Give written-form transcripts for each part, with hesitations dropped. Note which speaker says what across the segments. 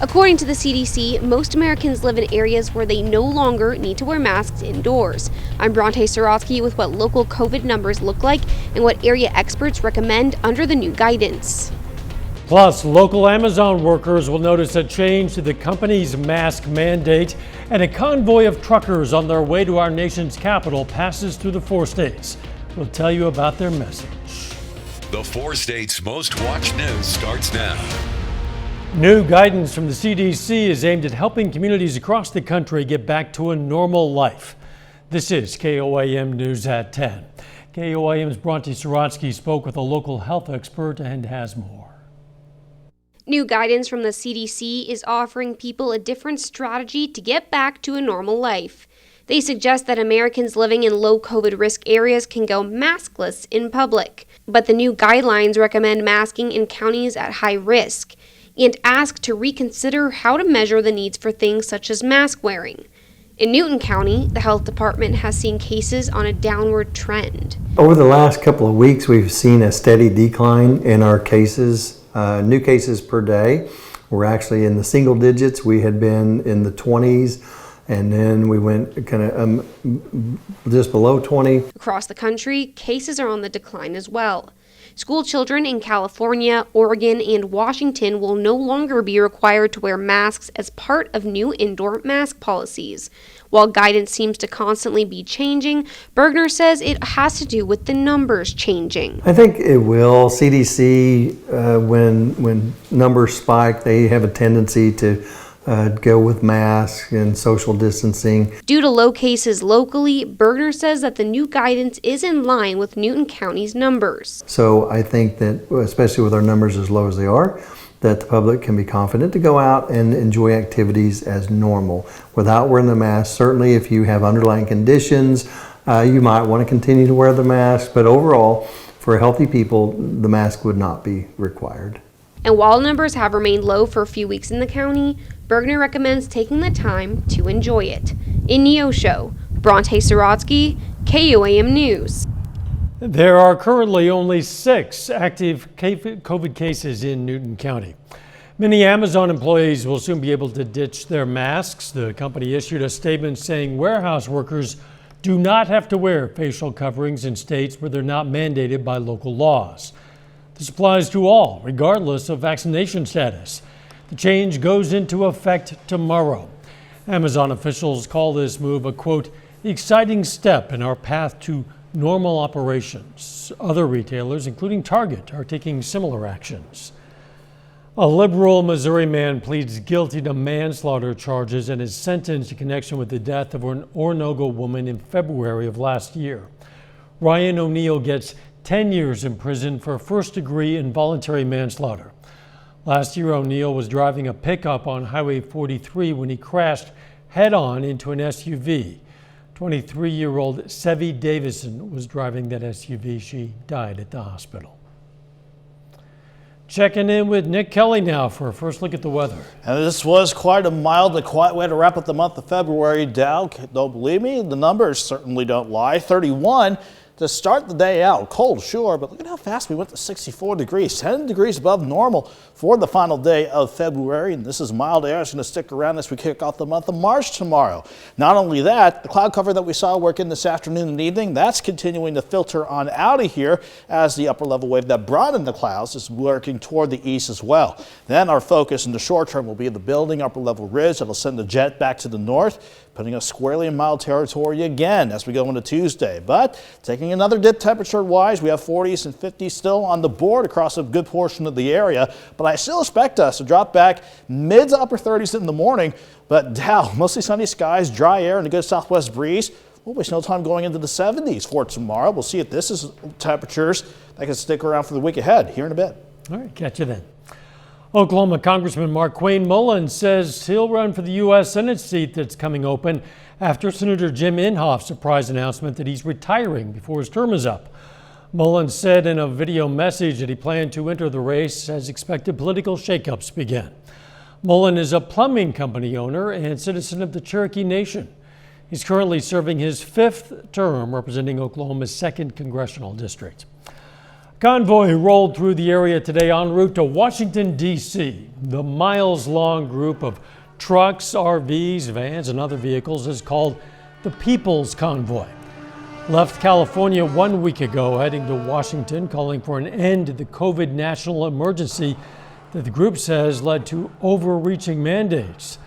Speaker 1: According to the CDC, most Americans live in areas where they no longer need to wear masks indoors. I'm Bronte Sorotsky with what local COVID numbers look like and what area experts recommend under the new guidance.
Speaker 2: Plus, local Amazon workers will notice a change to the company's mask mandate, and a convoy of truckers on their way to our nation's capital passes through the 4 states. We'll tell you about their message.
Speaker 3: The 4 states' most watched news starts now.
Speaker 2: New guidance from the CDC is aimed at helping communities across the country get back to a normal life. This is KOAM News at 10. KOAM's Bronte Sorotsky spoke with a local health expert and has more.
Speaker 1: New guidance from the CDC is offering people a different strategy to get back to a normal life. They suggest that Americans living in low COVID risk areas can go maskless in public, but the new guidelines recommend masking in counties at high risk and ask to reconsider how to measure the needs for things such as mask wearing. In Newton County, the health department has seen cases on a downward trend.
Speaker 4: Over the last couple of weeks, we've seen a steady decline in our cases, new cases per day. We're actually in the single digits. We had been in the 20s, and then we went kind of just below 20.
Speaker 1: Across the country, cases are on the decline as well. School children in California, Oregon, and Washington will no longer be required to wear masks as part of new indoor mask policies. While guidance seems to constantly be changing, Bergner says it has to do with the numbers changing.
Speaker 4: I think it will. CDC, when numbers spike, they have a tendency to go with masks and social distancing.
Speaker 1: Due to low cases locally, Bergner says that the new guidance is in line with Newton County's numbers.
Speaker 4: So I think that, especially with our numbers as low as they are, that the public can be confident to go out and enjoy activities as normal without wearing the mask. Certainly if you have underlying conditions, you might want to continue to wear the mask, but overall, for healthy people, the mask would not be required.
Speaker 1: And while numbers have remained low for a few weeks in the county, Bergner recommends taking the time to enjoy it. In Neosho, Bronte Sorotsky, KOAM News.
Speaker 2: There are currently only 6 active COVID cases in Newton County. Many Amazon employees will soon be able to ditch their masks. The company issued a statement saying warehouse workers do not have to wear facial coverings in states where they're not mandated by local laws. This applies to all, regardless of vaccination status. The change goes into effect tomorrow. Amazon officials call this move a, quote, exciting step in our path to normal operations. Other retailers, including Target, are taking similar actions. A liberal Missouri man pleads guilty to manslaughter charges and is sentenced in connection with the death of an Oronogo woman in February of last year. Ryan O'Neill gets 10 years in prison for first-degree involuntary manslaughter. Last year, O'Neill was driving a pickup on Highway 43 when he crashed head-on into an SUV. 23-year-old Sevy Davison was driving that SUV. She died at the hospital. Checking in with Nick Kelly now for a first look at the weather.
Speaker 5: And this was quite a mild and quiet way to wrap up the month of February. Dow, don't believe me, the numbers certainly don't lie. 31 to start the day out. Cold, sure, but look at how fast we went to 64 degrees, 10 degrees above normal for the final day of February. And this is mild air. It's going to stick around as we kick off the month of March tomorrow. Not only that, the cloud cover that we saw working this afternoon and evening, that's continuing to filter on out of here as the upper level wave that brought in the clouds is working toward the east as well. Then our focus in the short term will be the building upper level ridge that'll send the jet back to the north, putting us squarely in mild territory again as we go into Tuesday. But taking another dip temperature-wise, we have 40s and 50s still on the board across a good portion of the area. But I still expect us to drop back mid to upper 30s in the morning. But Dow, mostly sunny skies, dry air, and a good southwest breeze. We'll be snow time going into the 70s for tomorrow. We'll see if this is temperatures that can stick around for the week ahead here in a bit.
Speaker 2: All right, catch you then. Oklahoma Congressman Marquayne Mullins says he'll run for the U.S. Senate seat that's coming open after Senator Jim Inhofe's surprise announcement that he's retiring before his term is up. Mullins said in a video message that he planned to enter the race as expected political shakeups begin. Mullins is a plumbing company owner and citizen of the Cherokee Nation. He's currently serving his 5th term representing Oklahoma's 2nd congressional district. Convoy rolled through the area today en route to Washington, D.C. The miles-long group of trucks, RVs, vans, and other vehicles is called the People's Convoy. Left California 1 week ago, heading to Washington, calling for an end to the COVID national emergency that the group says led to overreaching mandates.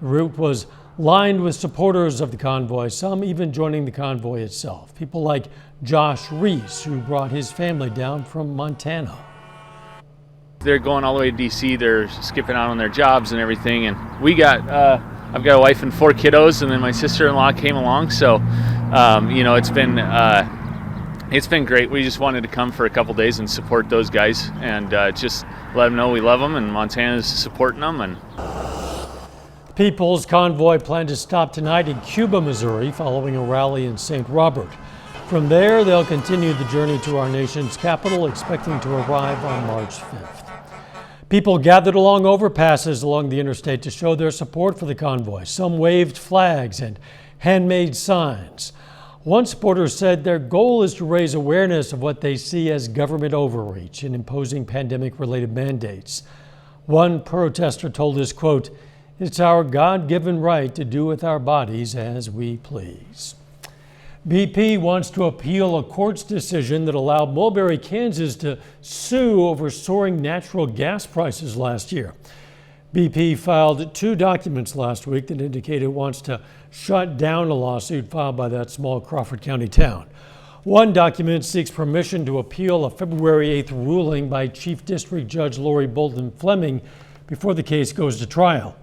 Speaker 2: The route was lined with supporters of the convoy, some even joining the convoy itself. People like Josh Reese, who brought his family down from Montana.
Speaker 6: They're going all the way to DC. They're skipping out on their jobs and everything. And I've got a wife and 4 kiddos, and then my sister-in-law came along. So, it's been great. We just wanted to come for a couple days and support those guys and just let them know we love them, and Montana's supporting them. And
Speaker 2: People's Convoy planned to stop tonight in Cuba, Missouri, following a rally in St. Robert. From there, they'll continue the journey to our nation's capital, expecting to arrive on March 5th. People gathered along overpasses along the interstate to show their support for the convoy. Some waved flags and handmade signs. One supporter said their goal is to raise awareness of what they see as government overreach in imposing pandemic-related mandates. One protester told us, quote, "It's our God-given right to do with our bodies as we please." BP wants to appeal a court's decision that allowed Mulberry, Kansas to sue over soaring natural gas prices last year. BP filed 2 documents last week that indicate it wants to shut down a lawsuit filed by that small Crawford County town. One document seeks permission to appeal a February 8th ruling by Chief District Judge Lori Bolton Fleming before the case goes to trial.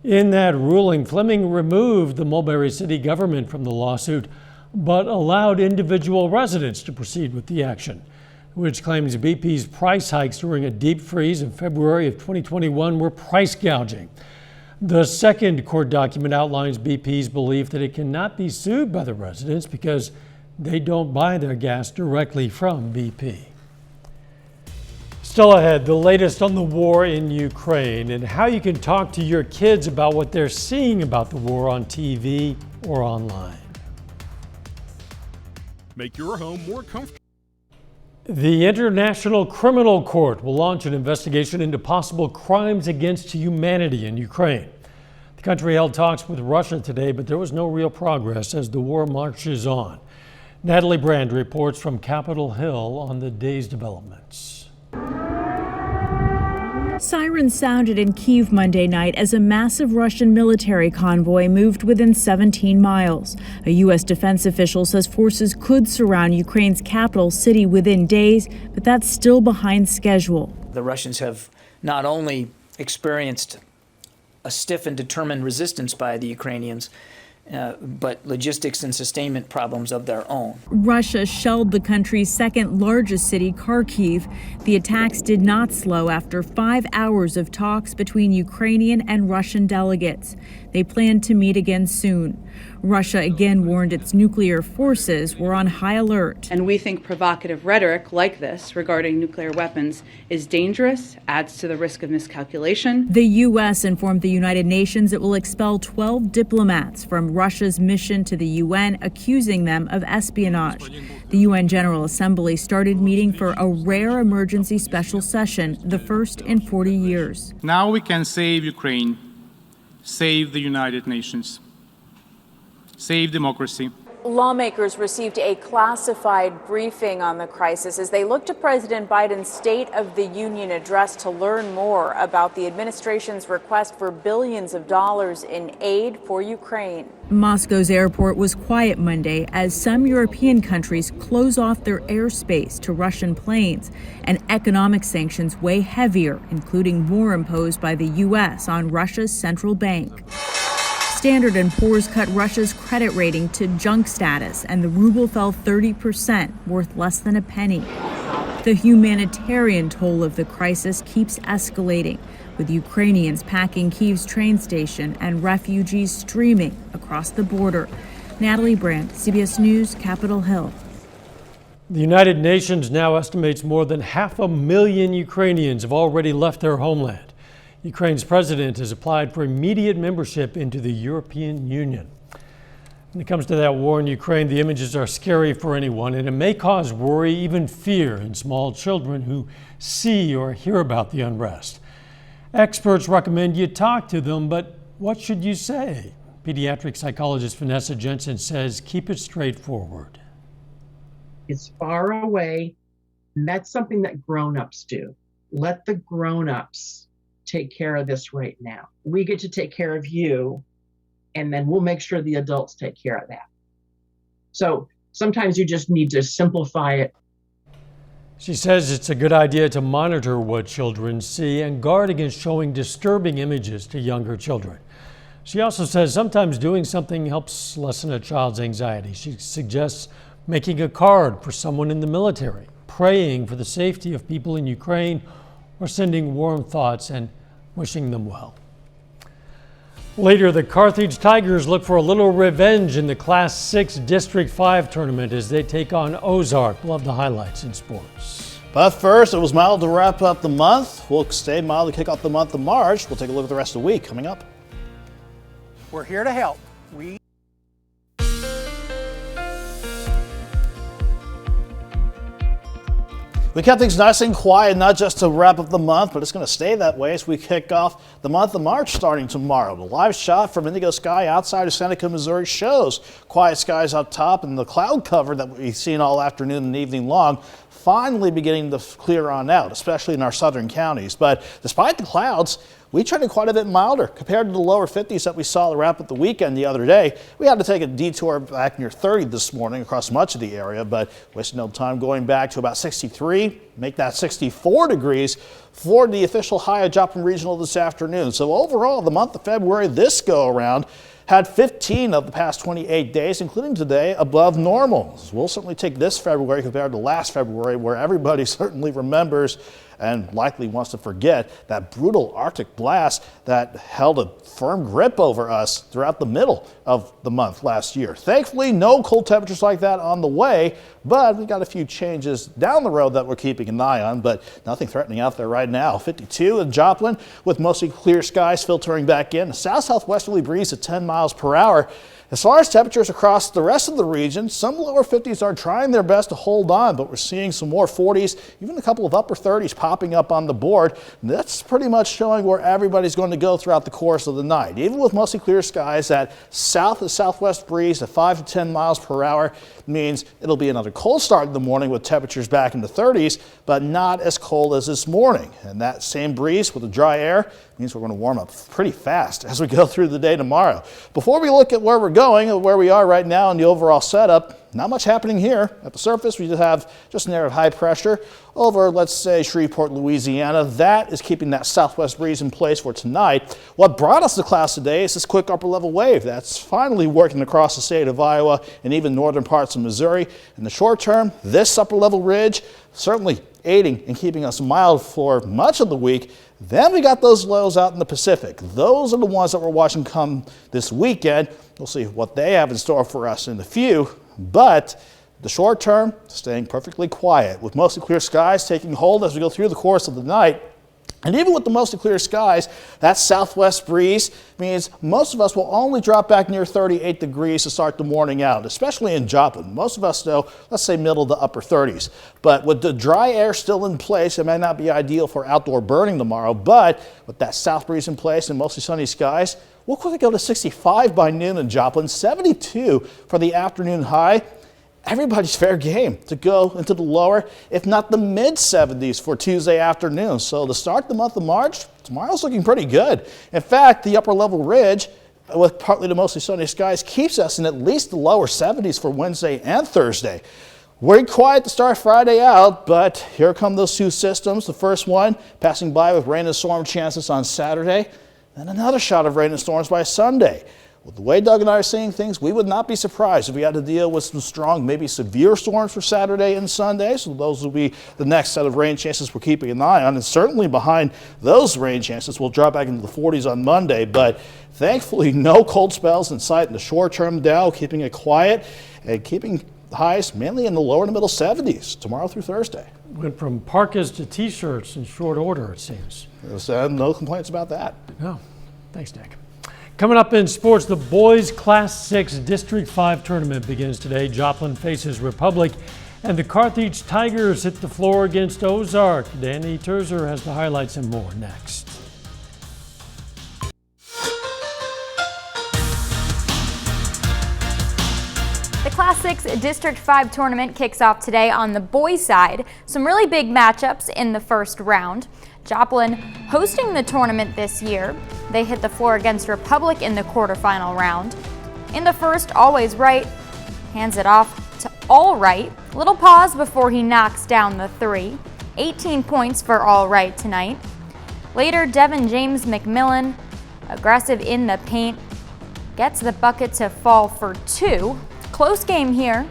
Speaker 2: In that ruling, Fleming removed the Mulberry City government from the lawsuit, but allowed individual residents to proceed with the action, which claims BP's price hikes during a deep freeze in February of 2021 were price gouging. The second court document outlines BP's belief that it cannot be sued by the residents because they don't buy their gas directly from BP. Still ahead, the latest on the war in Ukraine and how you can talk to your kids about what they're seeing about the war on TV or online.
Speaker 7: Make your home more comfortable.
Speaker 2: The International Criminal Court will launch an investigation into possible crimes against humanity in Ukraine. The country held talks with Russia today, but there was no real progress as the war marches on. Natalie Brand reports from Capitol Hill on the day's developments.
Speaker 8: Sirens sounded in Kiev Monday night as a massive Russian military convoy moved within 17 miles. A U.S. defense official says forces could surround Ukraine's capital city within days, but that's still behind schedule.
Speaker 9: The Russians have not only experienced a stiff and determined resistance by the Ukrainians, but logistics and sustainment problems of their own.
Speaker 8: Russia shelled the country's second largest city, Kharkiv. The attacks did not slow after 5 hours of talks between Ukrainian and Russian delegates. They plan to meet again soon. Russia again warned its nuclear forces were on high alert.
Speaker 10: And we think provocative rhetoric like this regarding nuclear weapons is dangerous, adds to the risk of miscalculation.
Speaker 8: The U.S. informed the United Nations it will expel 12 diplomats from Russia's mission to the UN, accusing them of espionage. The UN General Assembly started meeting for a rare emergency special session, the first in 40 years.
Speaker 11: Now we can save Ukraine, save the United Nations, save democracy.
Speaker 12: Lawmakers received a classified briefing on the crisis as they look to President Biden's State of the Union address to learn more about the administration's request for billions of dollars in aid for Ukraine.
Speaker 8: Moscow's airport was quiet Monday as some European countries close off their airspace to Russian planes, and economic sanctions weigh heavier, including more imposed by the U.S. on Russia's central bank. Standard & Poor's cut Russia's credit rating to junk status, and the ruble fell 30%, worth less than a penny. The humanitarian toll of the crisis keeps escalating, with Ukrainians packing Kiev's train station and refugees streaming across the border. Natalie Brandt, CBS News, Capitol Hill.
Speaker 2: The United Nations now estimates more than 500,000 Ukrainians have already left their homeland. Ukraine's president has applied for immediate membership into the European Union. When it comes to that war in Ukraine, the images are scary for anyone, and it may cause worry, even fear, in small children who see or hear about the unrest. Experts recommend you talk to them, but what should you say? Pediatric psychologist Vanessa Jensen says keep it straightforward.
Speaker 13: It's far away, and that's something that grown-ups do. Let the grown-ups take care of this right now. We get to take care of you, and then we'll make sure the adults take care of that. So sometimes you just need to simplify it.
Speaker 2: She says it's a good idea to monitor what children see and guard against showing disturbing images to younger children. She also says sometimes doing something helps lessen a child's anxiety. She suggests making a card for someone in the military, praying for the safety of people in Ukraine, or sending warm thoughts and wishing them well. Later, the Carthage Tigers look for a little revenge in the Class 6 District 5 tournament as they take on Ozark. Love the highlights in sports.
Speaker 5: But first, it was mild to wrap up the month. We'll stay mild to kick off the month of March. We'll take a look at the rest of the week coming up.
Speaker 14: We're here to help.
Speaker 5: We kept things nice and quiet, not just to wrap up the month, but it's going to stay that way as we kick off the month of March starting tomorrow. The live shot from Indigo Sky outside of Seneca, Missouri shows quiet skies up top, and the cloud cover that we've seen all afternoon and evening long finally beginning to clear on out, especially in our southern counties. But despite the clouds, we trended quite a bit milder compared to the lower 50s that we saw to wrap up the weekend the other day. We had to take a detour back near 30 this morning across much of the area, but wasted no time going back to about 63, make that 64 degrees for the official high at Joplin Regional this afternoon. So overall, the month of February this go around had 15 of the past 28 days, including today, above normal. We'll certainly take this February compared to last February, where everybody certainly remembers and likely wants to forget that brutal Arctic blast that held a firm grip over us throughout the middle of the month last year. Thankfully, no cold temperatures like that on the way, but we got a few changes down the road that we're keeping an eye on, but nothing threatening out there right now. 52 in Joplin with mostly clear skies filtering back in. A south-southwesterly breeze at 10 miles per hour. As far as temperatures across the rest of the region, some lower 50s are trying their best to hold on, but we're seeing some more 40s, even a couple of upper 30s popping up on the board. And that's pretty much showing where everybody's going to go throughout the course of the night. Even with mostly clear skies, that south to southwest breeze at 5 to 10 miles per hour means it'll be another cold start in the morning with temperatures back in the 30s, but not as cold as this morning. And that same breeze with the dry air means we're going to warm up pretty fast as we go through the day tomorrow. Before we look at where we're going and where we are right now in the overall setup, not much happening here. At the surface, we have just an area of high pressure over, let's say, Shreveport, Louisiana. That is keeping that southwest breeze in place for tonight. What brought us the clouds today is this quick upper level wave that's finally working across the state of Iowa and even northern parts of Missouri. In the short term, this upper level ridge certainly aiding and keeping us mild for much of the week. Then we got those lows out in the Pacific. Those are the ones that we're watching come this weekend. We'll see what they have in store for us in a few, but the short term staying perfectly quiet with mostly clear skies taking hold as we go through the course of the night. And even with the mostly clear skies, that southwest breeze means most of us will only drop back near 38 degrees to start the morning out, especially in Joplin. Most of us, though, let's say middle to upper 30s. But with the dry air still in place, it may not be ideal for outdoor burning tomorrow, but with that south breeze in place and mostly sunny skies, we'll quickly go to 65 by noon in Joplin, 72 for the afternoon high. Everybody's fair game to go into the lower, if not the mid 70s for Tuesday afternoon. So to start the month of March, tomorrow's looking pretty good. In fact, the upper level ridge with partly to mostly sunny skies keeps us in at least the lower 70s for Wednesday and Thursday. Very quiet to start Friday out, but here come those two systems. The first one passing by with rain and storm chances on Saturday, then another shot of rain and storms by Sunday. With the way Doug and I are seeing things, we would not be surprised if we had to deal with some strong, maybe severe storms for Saturday and Sunday. So those will be the next set of rain chances we're keeping an eye on. And certainly behind those rain chances, we'll drop back into the 40s on Monday. But thankfully, no cold spells in sight in the short term Dow, keeping it quiet and keeping highs mainly in the lower to middle 70s tomorrow through Thursday.
Speaker 2: Went from parkas to T-shirts in short order, it seems.
Speaker 5: No complaints about that.
Speaker 2: No. Thanks, Nick. Coming up in sports, the boys Class 6 District 5 tournament begins today. Joplin faces Republic, and the Carthage Tigers hit the floor against Ozark. Danny Terzer has the highlights and more next.
Speaker 15: The Class 6 District 5 tournament kicks off today on the boys' side. Some really big matchups in the first round. Joplin hosting the tournament this year. They hit the floor against Republic in the quarterfinal round. In the first, Always Right hands it off to All Right. Little pause before he knocks down the three. 18 points for All Right tonight. Later, Devin James McMillan, aggressive in the paint, gets the bucket to fall for two. Close game here.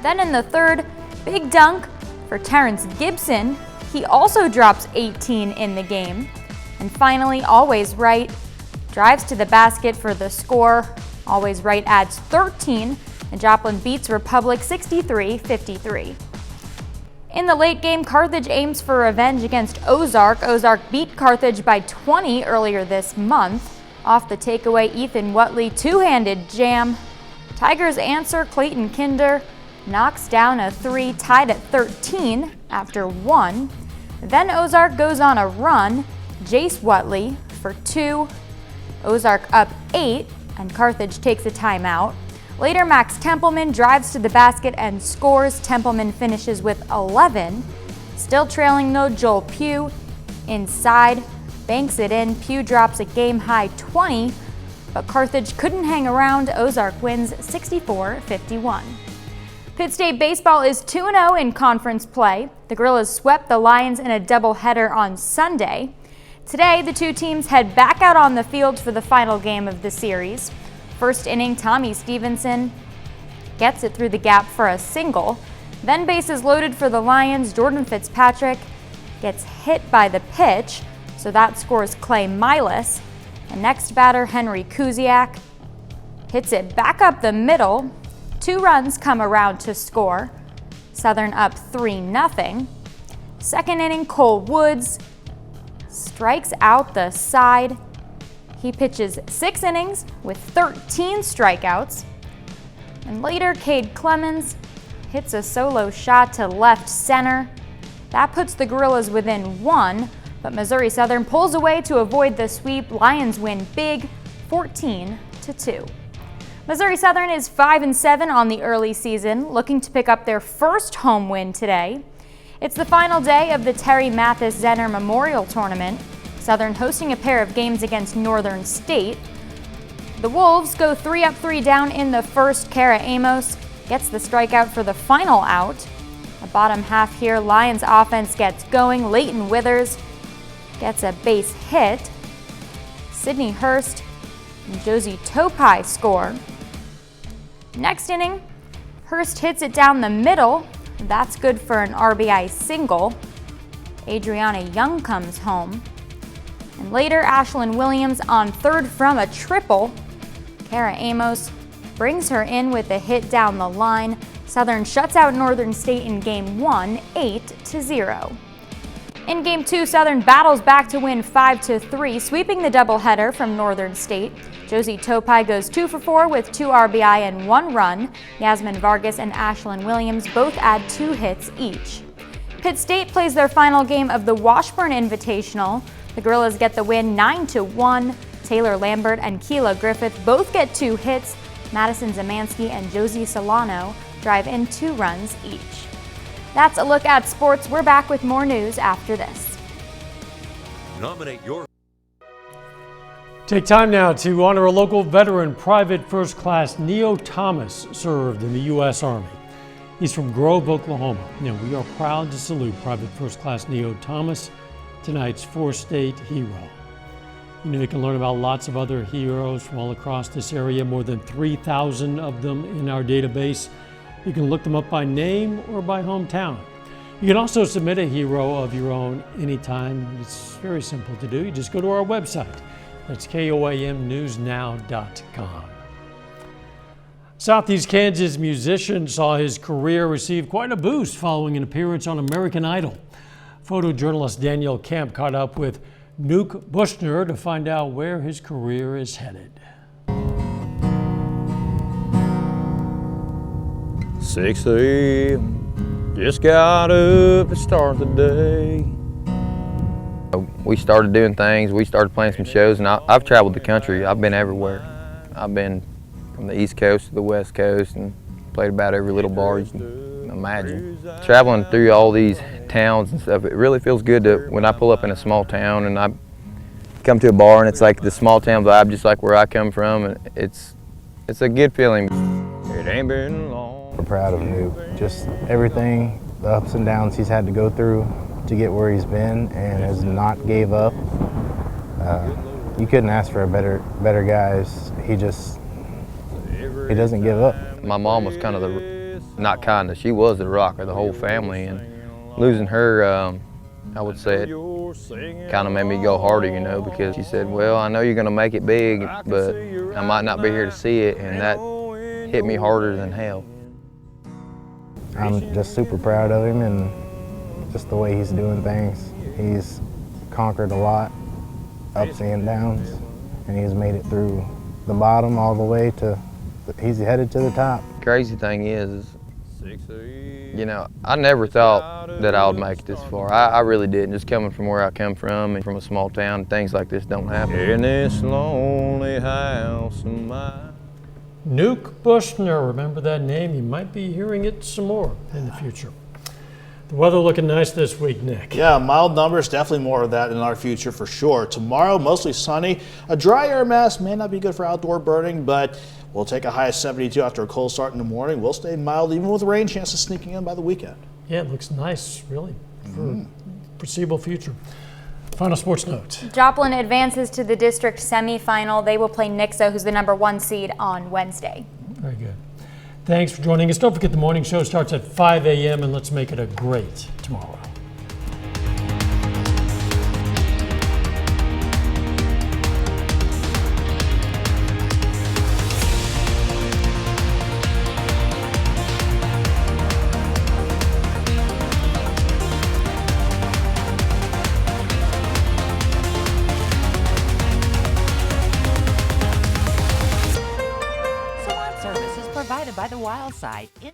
Speaker 15: Then in the third, big dunk for Terrence Gibson. He also drops 18 in the game. And finally, Always Right drives to the basket for the score. Always Right adds 13, and Joplin beats Republic 63-53. In the late game, Carthage aims for revenge against Ozark. Ozark beat Carthage by 20 earlier this month. Off the takeaway, Ethan Watley two-handed jam. Tigers answer, Clayton Kinder knocks down a three, tied at 13 after one. Then Ozark goes on a run. Jace Watley for two. Ozark up 8, and Carthage takes a timeout. Later, Max Templeman drives to the basket and scores. Templeman finishes with 11. Still trailing though, Joel Pugh inside, banks it in. Pugh drops a game-high 20, but Carthage couldn't hang around. Ozark wins 64-51. Pitt State baseball is 2-0 in conference play. The Gorillas swept the Lions in a doubleheader on Sunday. Today, the two teams head back out on the field for the final game of the series. First inning, Tommy Stevenson gets it through the gap for a single. Then bases loaded for the Lions. Jordan Fitzpatrick gets hit by the pitch, so that scores Clay Milas. And next batter, Henry Kuziak, hits it back up the middle. 2 runs come around to score. Southern up 3-0. Second inning, Cole Woods strikes out the side. He pitches 6 innings with 13 strikeouts. And later, Cade Clemens hits a solo shot to left center. That puts the Gorillas within 1, but Missouri Southern pulls away to avoid the sweep. Lions win big, 14-2. Missouri Southern is 5-7 on the early season, looking to pick up their first home win today. It's the final day of the Terry Mathis Zenner Memorial Tournament. Southern hosting a pair of games against Northern State. The Wolves go 3 up, 3 down in the first. Kara Amos gets the strikeout for the final out. The bottom half here, Lions offense gets going. Leighton Withers gets a base hit. Sydney Hurst and Josie Topai score. Next inning, Hurst hits it down the middle. That's good for an RBI single. Adriana Young comes home. And later, Ashlyn Williams on third from a triple. Kara Amos brings her in with a hit down the line. Southern shuts out Northern State in Game 1, 8-0. In Game 2, Southern battles back to win 5-3, sweeping the doubleheader from Northern State. Josie Topai goes 2 for 4 with 2 RBI and 1 run. Yasmin Vargas and Ashlyn Williams both add 2 hits each. Pitt State plays their final game of the Washburn Invitational. The Gorillas get the win 9-1. Taylor Lambert and Keela Griffith both get 2 hits. Madison Zamansky and Josie Solano drive in 2 runs each. That's a look at sports. We're back with more news after this.
Speaker 3: Nominate your...
Speaker 2: Take time now to honor a local veteran. Private First Class Neo Thomas served in the U.S. Army. He's from Grove, Oklahoma. Now, we are proud to salute Private First Class Neo Thomas, tonight's 4-state hero. You know, you can learn about lots of other heroes from all across this area, more than 3,000 of them in our database. You can look them up by name or by hometown. You can also submit a hero of your own anytime. It's very simple to do. You just go to our website. That's KOAMnewsnow.com. Southeast Kansas musician saw his career receive quite a boost following an appearance on American Idol. Photojournalist Danielle Kemp caught up with Nuke Bushner to find out where his career is headed.
Speaker 16: 6 a.m. Just got up to start the day. We started doing things. We started playing some shows, and I've traveled the country. I've been everywhere. I've been from the East Coast to the West Coast and played about every little bar you can imagine. Traveling through all these towns and stuff, it really feels good to when I pull up in a small town and I come to a bar and it's like the small town vibe, just like where I come from, and it's a good feeling. It ain't been long.
Speaker 17: We're proud of Nuke. Just everything, the ups and downs he's had to go through to get where he's been, and has not gave up. You couldn't ask for a better guys. He doesn't give up.
Speaker 16: My mom was kind of she was the rock of the whole family, and losing her, I would say it kind of made me go harder, you know, because she said, well, I know you're going to make it big, but I might not be here to see it, and that hit me harder than hell.
Speaker 17: I'm just super proud of him and just the way he's doing things. He's conquered a lot, ups and downs, and he's made it through the bottom all the way to, he's headed to the top.
Speaker 16: Crazy thing is, you know, I never thought that I would make it this far. I really didn't. Just coming from where I come from and from a small town, things like this don't happen. In this lonely house of mine.
Speaker 2: Nuke Bushner, remember that name? You might be hearing it some more in the future. The weather looking nice this week, Nick.
Speaker 5: Yeah, mild numbers, definitely more of that in our future for sure. Tomorrow, mostly sunny. A dry air mass may not be good for outdoor burning, but we'll take a high of 72 after a cold start in the morning. We'll stay mild even with rain chances sneaking in by the weekend.
Speaker 2: Yeah, it looks nice, really, for foreseeable future. Final sports note.
Speaker 15: Joplin advances to the district semifinal. They will play Nixa, who's the #1 seed, on Wednesday.
Speaker 2: Very good. Thanks for joining us. Don't forget the morning show starts at 5 a.m. and let's make it a great tomorrow.
Speaker 18: Salon service is provided by the Wild Side in